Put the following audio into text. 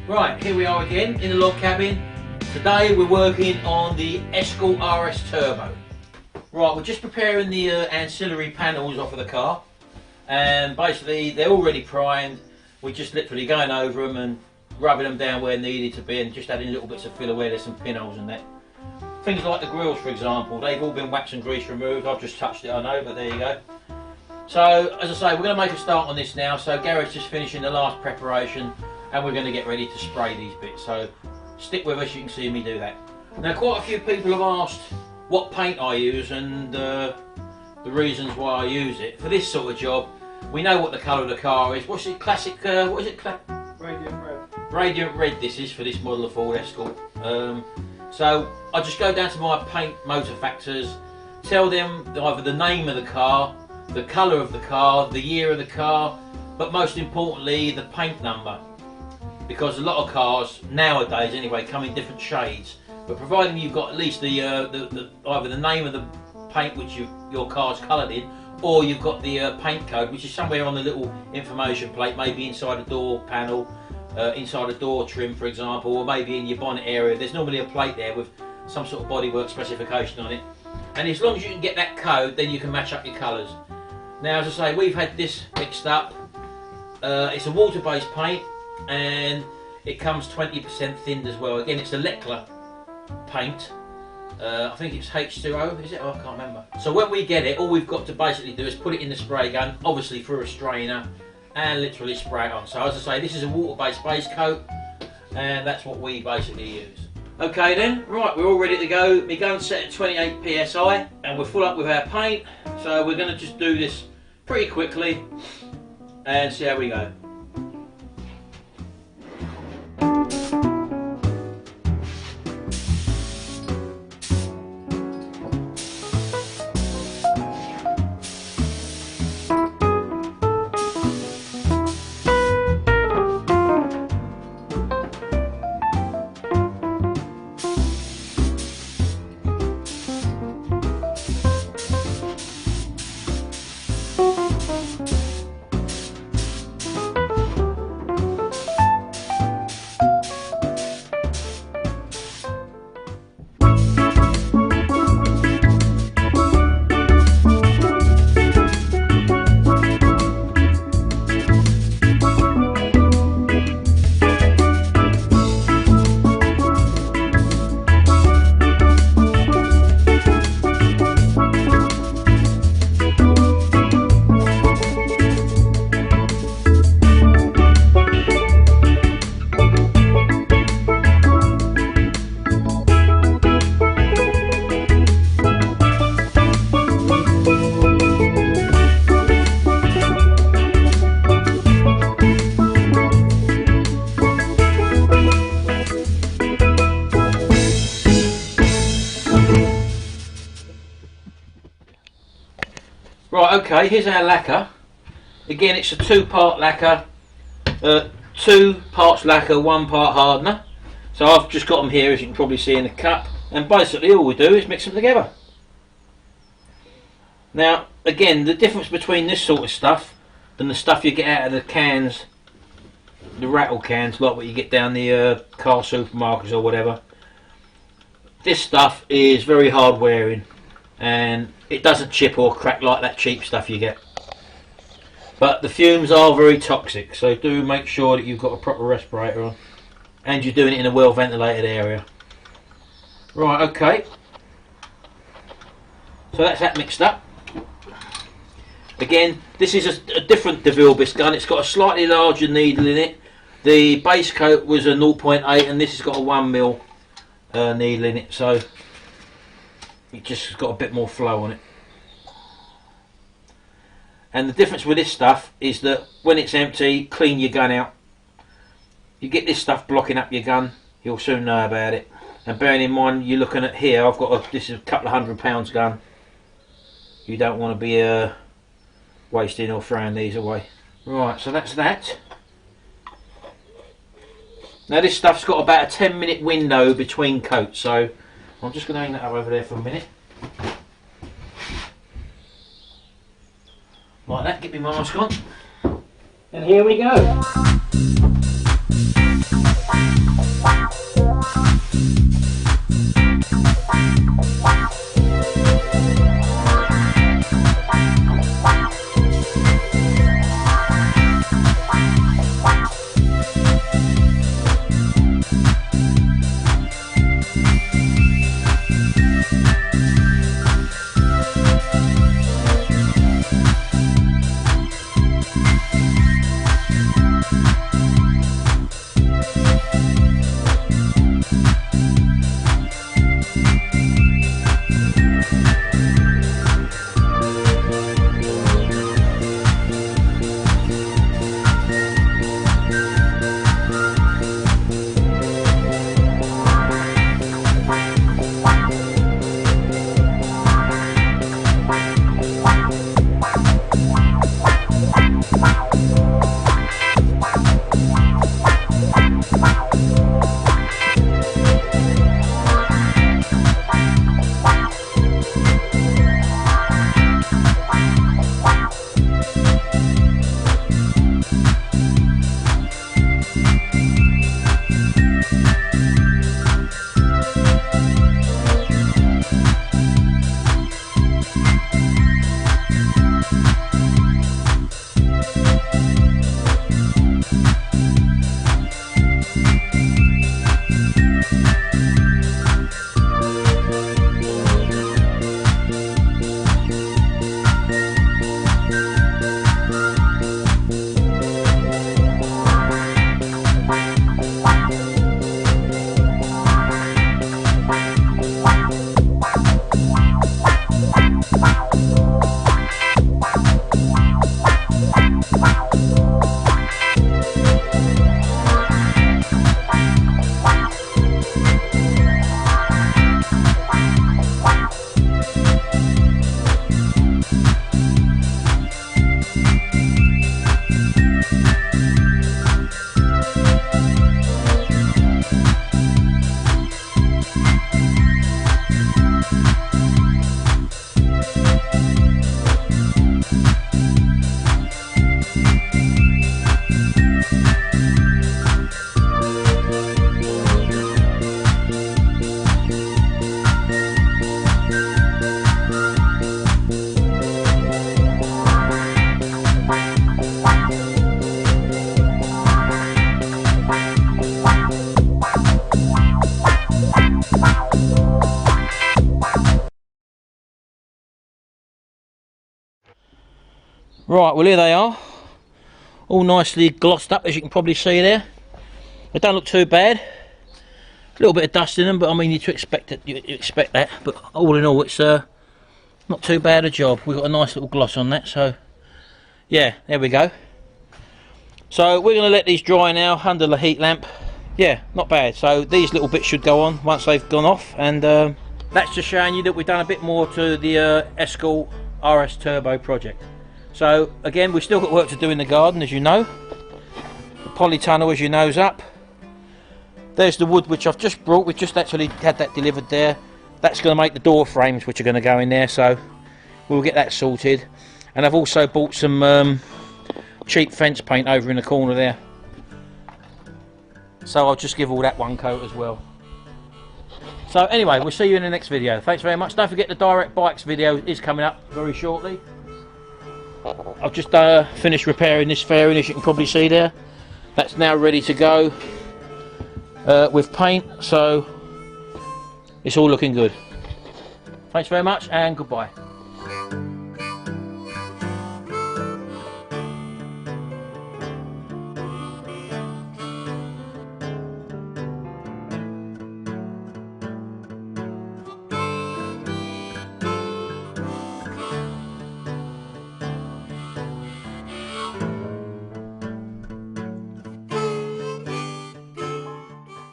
Right, here we are again in the log cabin. Today we're working on the Escort RS Turbo. Right, we're just preparing the ancillary panels off of the car, and basically they're already primed. We're just literally going over them and rubbing them down where needed to be, and just adding little bits of filler where there's some pinholes and that. Things like the grills, for example, they've all been wax and grease removed. I've just touched it, I know, but there you go. So, as I say, we're going to make a start on this now. So Gary's just finishing the last preparation, and we're going to get ready to spray these bits. So stick with us, you can see me do that. Now, quite a few people have asked what paint I use and the reasons why I use it. For this sort of job, we know what the colour of the car is. What's it, classic, what is it? Radiant red. Radiant red this is for this model of Ford Escort. So I just go down to my paint motor factors, tell them either the name of the car, the colour of the car, the year of the car, but most importantly the paint number. Because a lot of cars nowadays anyway come in different shades, but providing you've got at least the either the name of the paint which your car's coloured in, or you've got the paint code, which is somewhere on the little information plate, maybe inside a door panel, inside a door trim for example, or maybe in your bonnet area. There's normally a plate there with some sort of bodywork specification on it, and as long as you can get that code, then you can match up your colours. Now, as I say, we've had this mixed up. It's a water-based paint, and it comes 20% thinned as well. Again, it's a Lechler paint. I think it's H2O, is it? Oh, I can't remember. So when we get it, all we've got to basically do is put it in the spray gun, obviously through a strainer, and literally spray it on. So as I say, this is a water-based base coat, and that's what we basically use. Okay then, right, we're all ready to go. My gun's set at 28 psi, and we're full up with our paint. So we're going to just do this pretty quickly and see how we go. Right, okay, here's our lacquer. Again, it's a two-part lacquer, 2 parts lacquer, 1 part hardener. So I've just got them here, as you can probably see in the cup, and basically all we do is mix them together. Now, again, the difference between this sort of stuff and the stuff you get out of the cans, the rattle cans, like what you get down the car supermarkets or whatever, this stuff is very hard wearing, and it doesn't chip or crack like that cheap stuff you get. But the fumes are very toxic, so do make sure that you've got a proper respirator on and you're doing it in a well ventilated area. Right, okay. So that's that mixed up. Again, this is a different DeVille bisque gun. It's got a slightly larger needle in it. The base coat was a 0.8 and this has got a 1mm needle in it, so it just got a bit more flow on it. And the difference with this stuff is that when it's empty, clean your gun out. You get this stuff blocking up your gun, you'll soon know about it. And bearing in mind, you're looking at here, I've got this is a couple of £100 gun. You don't want to be wasting or throwing these away. Right, so that's that. Now this stuff's got about a 10-minute window between coats, so I'm just going to hang that up over there for a minute. Like that, get my mask on. And here we go. Right, well here they are, all nicely glossed up, as you can probably see there. They don't look too bad. A little bit of dust in them, but I mean, you expect that. But all in all, it's not too bad a job. We've got a nice little gloss on that, so yeah, there we go. So we're going to let these dry now under the heat lamp. Yeah, not bad. So these little bits should go on once they've gone off, and that's just showing you that we've done a bit more to the Escort RS Turbo project. So again, we've still got work to do in the garden, as you know. The polytunnel, as you know, is up. There's the wood which I've just brought. We've just actually had that delivered there. That's going to make the door frames which are going to go in there, so we'll get that sorted. And I've also bought some cheap fence paint over in the corner there, so I'll just give all that one coat as well. So anyway, we'll see you in the next video. Thanks very much. Don't forget the direct bikes video is coming up very shortly. I've just finished repairing this fairing, as you can probably see there. That's now ready to go with paint, so it's all looking good. Thanks very much and goodbye.